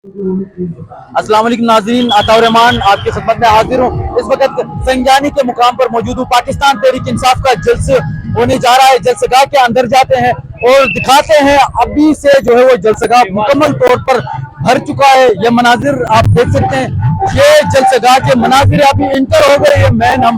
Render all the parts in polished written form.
अस्सलाम वालेकुम नाज़रीन, अताउर रहमान आपकी खिदमत में हाजिर हूँ। इस वक्त संजानी के मुकाम पर मौजूद हूँ। पाकिस्तान तहरीक इंसाफ का जलसा होने जा रहा है। जलसगाह के अंदर जाते हैं और दिखाते हैं अभी से जो है वो जलसगाह मुकम्मल तौर पर भर चुका है। ये मनाजिर आप देख सकते हैं, ये जलसगाह के मनाजिर अभी इंटर हो गए हैं मैन हम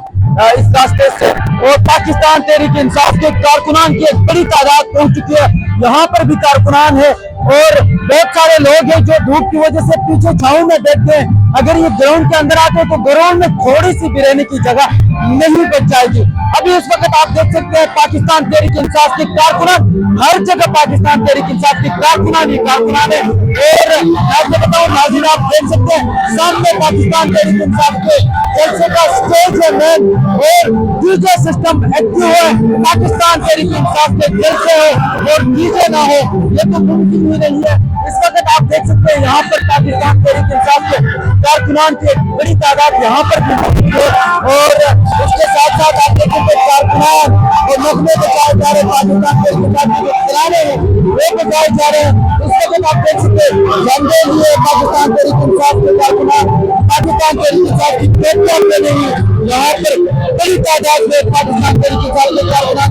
इस रास्ते से, और पाकिस्तान तहरीक इंसाफ के कारकुनान की एक बड़ी तादाद पहुंच चुकी है। यहाँ पर भी कारकुनान है और बहुत सारे लोग हैं जो धूप की वजह से पीछे छांव में बैठते हैं। अगर ये ग्राउंड के अंदर आते हैं तो ग्राउंड में थोड़ी सी भी रहने की जगह नहीं बच जाएगी। अभी इस वक्त आप देख सकते हैं पाकिस्तान तहरीक इंसाफ के कारकुनान, हर जगह पाकिस्तान तहरीक इंसाफ के कारकुनान ही कारकुनान है। और आपको बताऊं नाज़रीन, आप देख सकते हैं सामने पाकिस्तान तहरीक इंसाफ के जलसे का स्टेज है मैन, और डीजे सिस्टम एक्टिव है। पाकिस्तान तहरीक इंसाफ के जलसे हो और डीजे ना हो ये तो मुमकिन ही नहीं है। इस वक्त आप देख सकते हैं यहाँ पर पाकिस्तान तहरीक इंसाफ के कारकुनान की एक बड़ी तादाद यहाँ पर भी मौजूद है, और उसके साथ साथ आप देखेंगे कारकुनान और नगमे बचाए जा रहे पाकिस्तान तहरीक इंसाफ के जो खिलाने हैं वो बचाए जा रहे हैं। इस वक्त आप देख सकते हैं झंडे लिए पाकिस्तान तहरीक इंसाफ के कारकुनान पाकिस्तान तहरीक इंसाफ की टोपियां पहने हुए यहाँ पर बड़ी तादाद में पाकिस्तान तहरीक इंसाफ के कारकुनान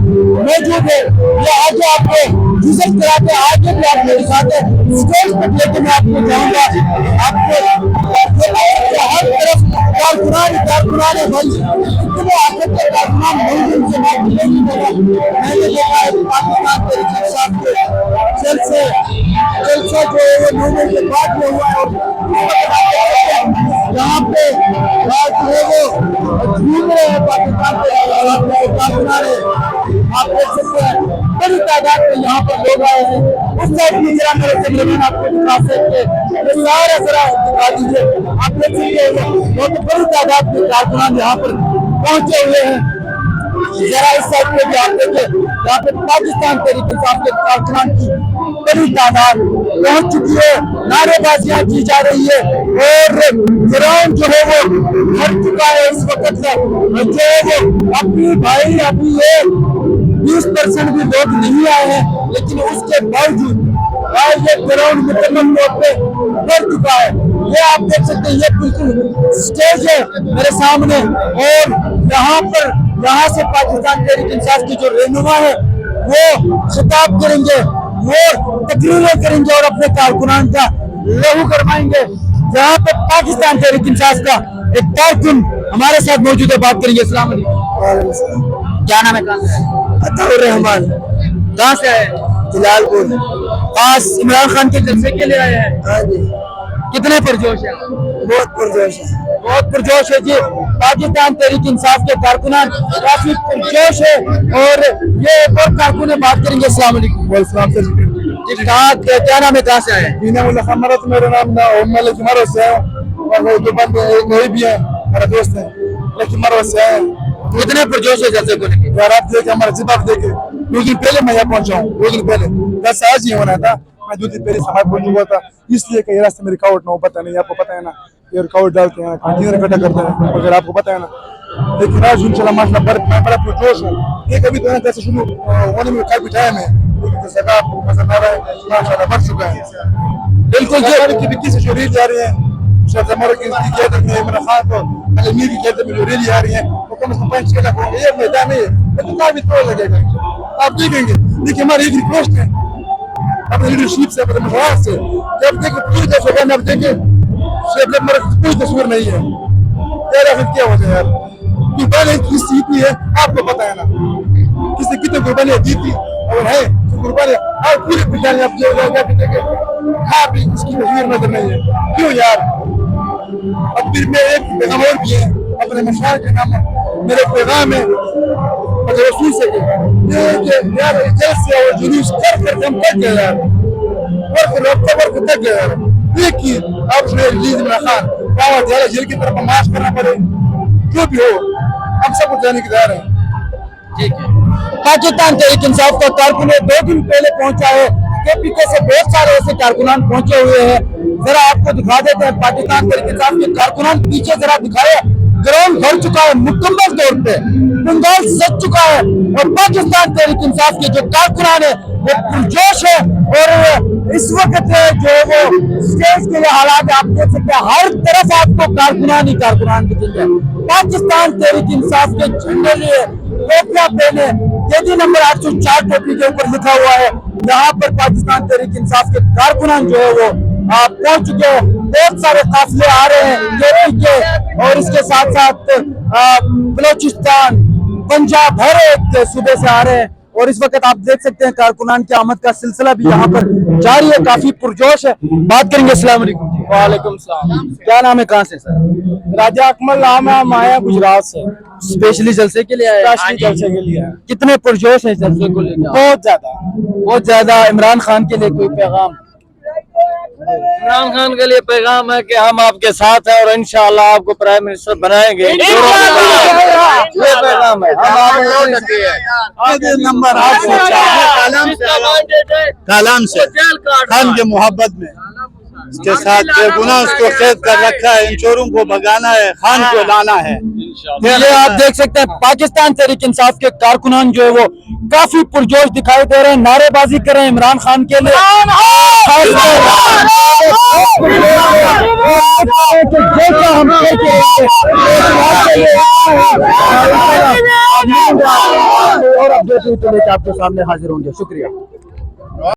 मौजूद है। ये आगे आपको विजिट कराते हैं, आगे भी आपको दिखाते हैं स्टेज पर लेके मैं आपको जाऊंगा। आपको हर तरफ कारकुनान कारकुनान है भाई, इतने आगे के कारकुनान मौजूद से बात नहीं होगा। मैंने देखा है पाकिस्तान तहरीक इंसाफ के जलसे जो है वो 9 महीने के बाद में हुआ है, और यहाँ पे बात जो है वो झूम रहे हैं पाकिस्तान के कारकुनान है। आप देख सकते हैं बड़ी तादाद में यहाँ पर लोग आए हैं। उस साइड की जरा मेरे कैमरामैन आपको दिखा सकते सारा जरा दिखा दीजिए। आप देख सकते हैं बहुत बड़ी तादाद में कारकुनान यहाँ पर पहुंचे हुए हैं। जरा इस साइड पे भी आप देखें, यहाँ पे पाकिस्तान तहरीक इंसाफ के कारकुनान की बड़ी तादाद पहुंच चुकी है। नारेबाजियां की जा रही है और ग्राउंड जो है वो भर चुका है। इस वक्त जो है वो अभी भाई अभी ये 20% भी लोग नहीं आए हैं, लेकिन उसके बावजूद ये ग्राउंड मुकम्मल तौर पे भर चुका है। ये आप देख सकते हैं, ये बिल्कुल स्टेज है मेरे सामने, और यहाँ से पाकिस्तान तहरीक इंसाफ की जो रहनुमा है वो खिताब करेंगे, वो तकरीरें करेंगे और अपने कारकुनान का लहू करवाएंगे। जहाँ पे पाकिस्तान तहरीक इंसाफ का एक कारकुन हमारे साथ मौजूद है, बात करेंगे। अस्सलाम वालेकुम, क्या नाम है? कहाँ से? अताउर रहमान। कहाँ से आए? जलालपुर। खास इमरान खान के जलसे के लिए आए हैं? हाँ जी, कितने पुरजोश है? बहुत पुरजोश है। बहुत पुरजोश है जी। पाकिस्तान तहरीक इंसाफ के कारकुनान काफी पुरजोश है, और ये एक और कारकुन है, बात करेंगे। अस्सलाम वालेकुम। जी, कहाँ क्या नाम है? कहाँ से आए हैं? मेरा नाम लेकिन मरो से है, और वो जो बंद वही भी है मेरा दोस्त है, लेकिन मरो से है। कितने पुरजोश है जलसे को लेकर? यार आप देखे हमारा जिबाब देखे, 2 दिन पहले मैं यहाँ पहुंचा हूँ, 2 दिन पहले 10 आज ही होना था। मैं 2 दिन पहले समाज पहुंच चुका था, इसलिए कई रास्ते में रुकावट ना हो। पता नहीं, आपको पता है ना, ये रुकावट डालते हैं, कंटेनर इकट्ठा करते हैं, अगर आपको पता है ना। लेकिन आज इंशाल्लाह माशाल्लाह मैं बड़ा पुरजोश हूँ। ये कभी तो जैसे शुरू होने में काफी टाइम है, लेकिन जगह आपको पसंद आ रहा है माशाल्लाह बढ़ चुका है। बिल्कुल की से जो रैली आ रही है इमरान खान को अमीर की कहते में जो रैली आ रही है वो कम से कम 5-6 लाख होंगे। ये मैदान है, लेकिन काफी तोड़ लगेगा, आप देखेंगे। देखिए हमारी एक रिक्वेस्ट है अपने लीडरशिप से, अपने मशवरा से, जब देखें पूरी जगह में आप देखें कोई तस्वीर नहीं है। क्या वजह है यार? कुर्बानी किस चीज की है आपको पता है ना, किसने कितने कुर्बानियां दी थी और है कुर्बानी और पूरी पिटानी आप हाँ भी इसकी तस्वीर नजर नहीं है। क्यों यार? अब फिर मैं एक पैगाम और भी है अपने मशार के नाम, मेरे पैगाम है अगर वो सुन सके यार, जैसे और जुलूस कर हम तक गए यार, वर्क तक गए यार। देखिए अब इमरान खान दावा ज्यादा जेल की तरफ मार्च करना पड़े, जो भी हो हम सब जाने की तैयार है। ठीक है। पाकिस्तान तहरीक इंसाफ का कारकुन 2 दिन पहले पहुंचा है, केपीके से बहुत सारे ऐसे कारकुनान पहुंचे हुए हैं। जरा आपको दिखा देते हैं पाकिस्तान तहरीक इंसाफ के कारकुनान, पीछे जरा दिखाए। ग्राउंड भर चुका है मुकम्मल तौर पे, बंगाल सज चुका है, और पाकिस्तान तहरीक इंसाफ के जो कारकुनान है वो पुरजोश है। और इस वक्त जो वो स्टेज के हालात आप देख सकते हैं, हर तरफ आपको कारकुनान ही कारकुनान दिखेंगे। पाकिस्तान तहरीक इंसाफ के झंडे लिए टोपियां पहने, केडी नंबर 804 टोपी के ऊपर लिखा हुआ है। यहाँ पर पाकिस्तान तहरीक इंसाफ के कारकुनान जो है वो पहुंच चुके हैं। बहुत सारे काफिले आ रहे हैं यूपी के और इसके साथ साथ बलोचिस्तान, पंजाब, हर एक सूबे से आ रहे हैं। और इस वक्त आप देख सकते हैं कारकुनान की आमद का सिलसिला भी यहाँ पर जारी है, काफी पुरजोश है। बात करेंगे। अस्सलाम वालेकुम। वालेकुम सलाम। क्या नाम है, कहाँ से सर? राजा अकमल नाम है, हम आए हैं गुजरात से, स्पेशली जलसे के लिए आए? राष्ट्रीय जलसे के लिए। कितने पुरजोश है जलसे को लेकर? बहुत ज्यादा। बहुत ज्यादा। इमरान खान के लिए कोई पैगाम? इमरान खान के लिए पैगाम है कि हम आपके साथ हैं और इंशाअल्लाह आपको प्राइम मिनिस्टर बनाएंगे। ये पैगाम है। नंबर 804 कलाम से खान के मोहब्बत में इसके साथ बेगुनाह उसको कैद कर रखा है। इन चोरों को भगाना है, खान को लाना है। ये आप देख सकते हैं पाकिस्तान तहरीक इंसाफ के कारकुनान जो है वो काफी पुरजोश दिखाई दे रहे हैं, नारेबाजी कर रहे हैं इमरान खान के लिए। और अपडेट लेके आपके सामने हाजिर होंगे। शुक्रिया।